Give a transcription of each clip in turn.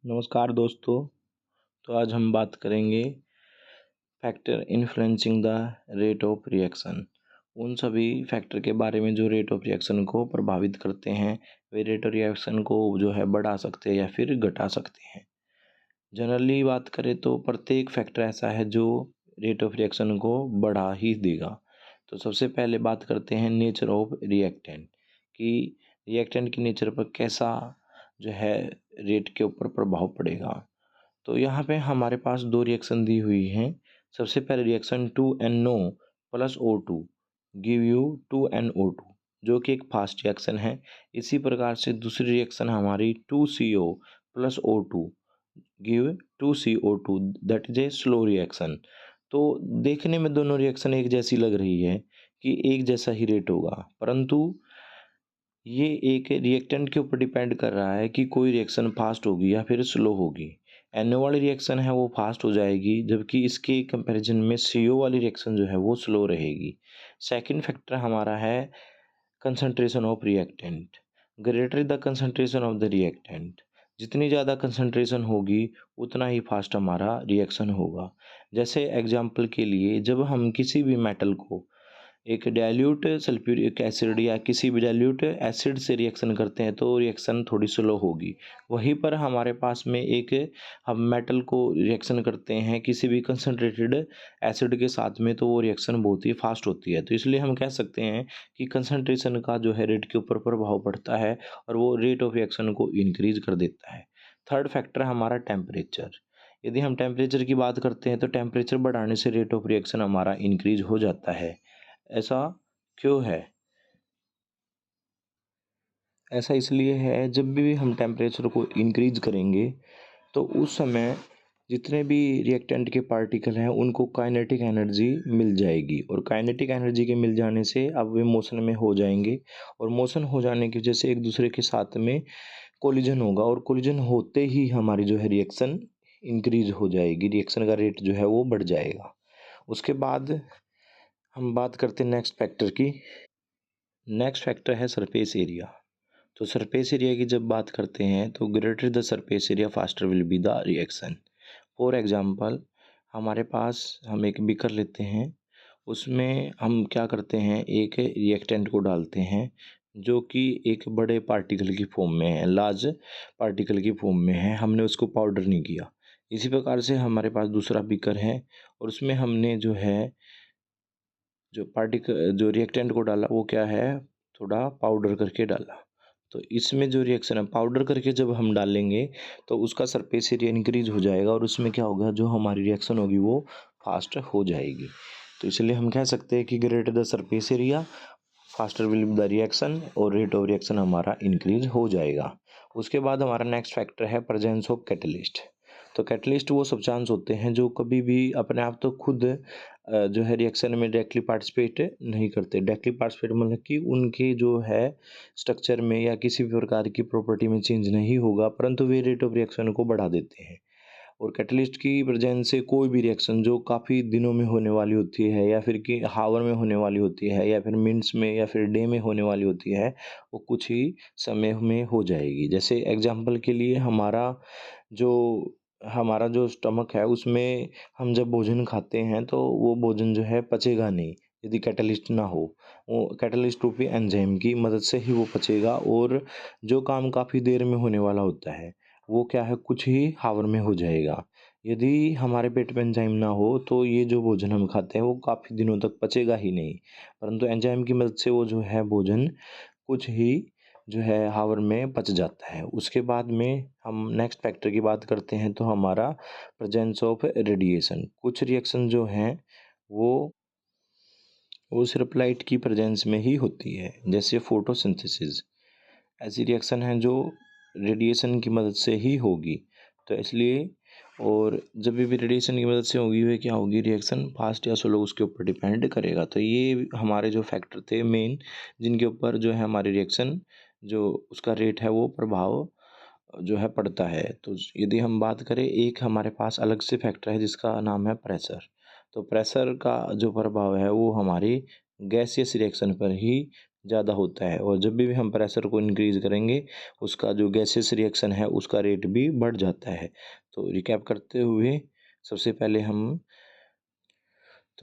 नमस्कार दोस्तों। तो आज हम बात करेंगे factor influencing the rate of reaction. उन सभी फैक्टर के बारे में जो रेट ऑफ रिएक्शन को प्रभावित करते हैं, वे रेट ऑफ रिएक्शन को जो है बढ़ा सकते हैं या फिर घटा सकते हैं। जनरली बात करें तो प्रत्येक फैक्टर ऐसा है जो रेट ऑफ रिएक्शन को बढ़ा ही देगा। तो सबसे पहले बात करते हैं नेचर ऑफ रिएक्टेंट कि रिएक्टेंट की नेचर पर कैसा जो है रेट के ऊपर प्रभाव पड़ेगा। तो यहाँ पे हमारे पास दो रिएक्शन दी हुई हैं। सबसे पहले reaction 2NO plus O2 give you 2NO2 जो कि एक फास्ट रिएक्शन है। इसी प्रकार से दूसरी रिएक्शन हमारी 2CO plus O2 give 2CO2 that is a slow reaction. तो देखने में दोनों रिएक्शन एक जैसी लग रही है कि एक जैसा ही रेट होगा, परंतु ये एक रिएक्टेंट के ऊपर डिपेंड कर रहा है कि कोई रिएक्शन फास्ट होगी या फिर स्लो होगी। NO वाली रिएक्शन है वो फास्ट हो जाएगी, जबकि इसके कंपैरिजन में CO वाली रिएक्शन जो है वो स्लो रहेगी। सेकंड फैक्टर हमारा है concentration of reactant. Greater the concentration of the reactant, जितनी ज़्यादा कंसंट्रेशन होगी उतना ही फास्ट हमारा रिएक्शन होगा। जैसे एग्जाम्पल के लिए, जब हम किसी भी मेटल को एक डाइल्यूट सल्फ्यूरिक एसिड या किसी भी डाइल्यूट एसिड से रिएक्शन करते हैं तो रिएक्शन थोड़ी स्लो होगी। वहीं पर हमारे पास में एक हम मेटल को रिएक्शन करते हैं किसी भी कंसनट्रेटेड एसिड के साथ में, तो वो रिएक्शन बहुत ही फास्ट होती है। तो इसलिए हम कह सकते हैं कि कंसनट्रेशन का जो है रेट के ऊपर प्रभाव पड़ता है और वो रेट ऑफ रिएक्शन को इंक्रीज कर देता है। थर्ड फैक्टर हमारा टेम्परेचर। यदि हम टेम्परेचर की बात करते हैं तो टेम्परेचर बढ़ाने से रेट ऑफ रिएक्शन हमारा इंक्रीज हो जाता है। ऐसा क्यों है? ऐसा इसलिए है, जब भी हम टेम्परेचर को इंक्रीज करेंगे तो उस समय जितने भी रिएक्टेंट के पार्टिकल हैं उनको काइनेटिक एनर्जी मिल जाएगी, और काइनेटिक एनर्जी के मिल जाने से अब वे मोशन में हो जाएंगे, और मोशन हो जाने की वजह से एक दूसरे के साथ में कोलिजन होगा, और कोलिजन होते ही हमारी जो है रिएक्शन इंक्रीज हो जाएगी, रिएक्शन का रेट जो है वो बढ़ जाएगा। उसके बाद हम बात करते हैं नेक्स्ट फैक्टर की। नेक्स्ट फैक्टर है सरफेस एरिया। तो सरफेस एरिया की जब बात करते हैं तो greater the surface area faster will be the reaction. For example, हमारे पास हम एक बीकर लेते हैं, उसमें हम क्या करते हैं, एक रिएक्टेंट को डालते हैं जो कि एक बड़े पार्टिकल की फॉर्म में है, लार्ज पार्टिकल की फॉर्म में है, हमने उसको पाउडर नहीं किया। इसी प्रकार से हमारे पास दूसरा बीकर है और उसमें हमने जो है जो रिएक्टेंट को डाला वो क्या है, थोड़ा पाउडर करके डाला। तो इसमें जो रिएक्शन है पाउडर करके जब हम डालेंगे तो उसका सरफेस एरिया इंक्रीज हो जाएगा, और उसमें क्या होगा, जो हमारी रिएक्शन होगी वो फास्ट हो जाएगी। तो इसलिए हम कह सकते हैं कि greater the surface area faster will be the reaction, और रेट ऑफ रिएक्शन हमारा इंक्रीज हो जाएगा। उसके बाद हमारा नेक्स्ट फैक्टर है प्रेजेंस ऑफ कैटलिस्ट। तो कैटलिस्ट वो सब्सटेंस होते हैं जो कभी भी अपने आप तो खुद जो है रिएक्शन में डायरेक्टली पार्टिसिपेट नहीं करते। डायरेक्टली पार्टिसिपेट मतलब कि उनके जो है स्ट्रक्चर में या किसी भी प्रकार की प्रॉपर्टी में चेंज नहीं होगा, परंतु वे रेट ऑफ रिएक्शन को बढ़ा देते हैं। और कैटलिस्ट की प्रेजेंस से कोई भी रिएक्शन जो काफ़ी दिनों में होने वाली होती है, या फिर कि हावर में होने वाली होती है, या फिर मिनट्स में या फिर डे में होने वाली होती है, वो कुछ ही समय में हो जाएगी। जैसे एग्जांपल के लिए, जो हमारा जो स्टमक है उसमें हम जब भोजन खाते हैं तो वो भोजन जो है पचेगा नहीं यदि कैटलिस्ट ना हो। वो कैटलिस्ट रूपी एंजाइम की मदद से ही वो पचेगा, और जो काम काफ़ी देर में होने वाला होता है वो क्या है, कुछ ही हावर में हो जाएगा। यदि हमारे पेट में एंजाइम ना हो तो ये जो भोजन हम खाते हैं वो काफ़ी दिनों तक पचेगा ही नहीं, परंतु एंजाइम की मदद से वो जो है भोजन कुछ ही जो है हावर में पच जाता है। उसके बाद में हम नेक्स्ट फैक्टर की बात करते हैं तो हमारा प्रेजेंस ऑफ रेडिएशन। कुछ रिएक्शन जो हैं वो सिर्फ लाइट की प्रेजेंस में ही होती है, जैसे फोटोसिंथेसिस। ऐसी रिएक्शन है जो रेडिएशन की मदद से ही होगी। तो इसलिए, और जब भी रेडिएशन की मदद से होगी वे क्या होगी, रिएक्शन फास्ट या स्लो उसके ऊपर डिपेंड करेगा। तो ये हमारे जो फैक्टर थे मेन, जिनके ऊपर जो है हमारी रिएक्शन जो उसका रेट है वो प्रभाव जो है पड़ता है। तो यदि हम बात करें, एक हमारे पास अलग से फैक्टर है जिसका नाम है प्रेशर। तो प्रेशर का जो प्रभाव है वो हमारी गैसियस रिएक्शन पर ही ज़्यादा होता है, और जब भी हम प्रेशर को इंक्रीज़ करेंगे उसका जो गैसेस रिएक्शन है उसका रेट भी बढ़ जाता है। तो रिकैप करते हुए सबसे पहले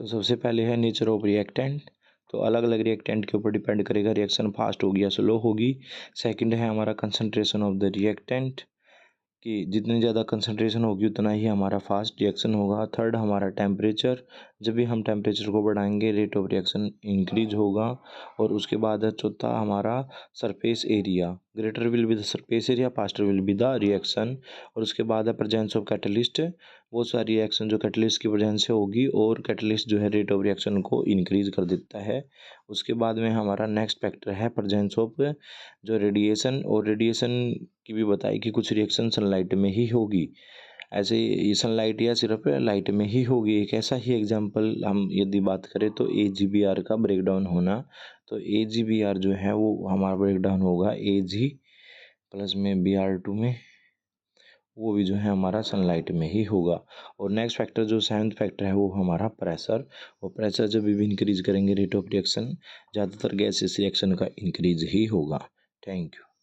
सबसे पहले है नेचर ऑफ रिएक्टेंट। तो अलग अलग रिएक्टेंट के ऊपर डिपेंड करेगा रिएक्शन फास्ट होगी या स्लो होगी। सेकंड है हमारा कंसंट्रेशन ऑफ द रिएक्टेंट, कि जितनी ज़्यादा कंसंट्रेशन होगी उतना ही हमारा फास्ट रिएक्शन होगा। थर्ड हमारा टेम्परेचर, जब भी हम टेम्परेचर को बढ़ाएंगे रेट ऑफ रिएक्शन इंक्रीज होगा। और उसके बाद है चौथा हमारा surface area, greater will be the surface area, faster will be the reaction. और उसके बाद है प्रेजेंस ऑफ कैटलिस्ट, बहुत सारी रिएक्शन जो कैटलिस्ट की प्रेजेंस से होगी, और कैटलिस्ट जो है रेट ऑफ रिएक्शन को इंक्रीज कर देता है। उसके बाद में हमारा नेक्स्ट फैक्टर है प्रेजेंस ऑफ जो रेडिएशन, और रेडिएशन की भी बताई कि कुछ रिएक्शन सनलाइट में ही होगी। ऐसे ये सनलाइट या सिर्फ लाइट में ही होगी। एक ऐसा ही एग्जांपल हम यदि बात करें तो AgBr का ब्रेकडाउन होना। तो AgBr जो है वो हमारा ब्रेकडाउन होगा Ag प्लस में Br2 में, वो भी जो है हमारा सनलाइट में ही होगा। और नेक्स्ट फैक्टर जो सेवंथ फैक्टर है वो हमारा प्रेशर। वो प्रेशर जब भी इंक्रीज करेंगे रेट ऑफ रिएक्शन ज़्यादातर गैसेस रिएक्शन का इंक्रीज ही होगा। Thank you.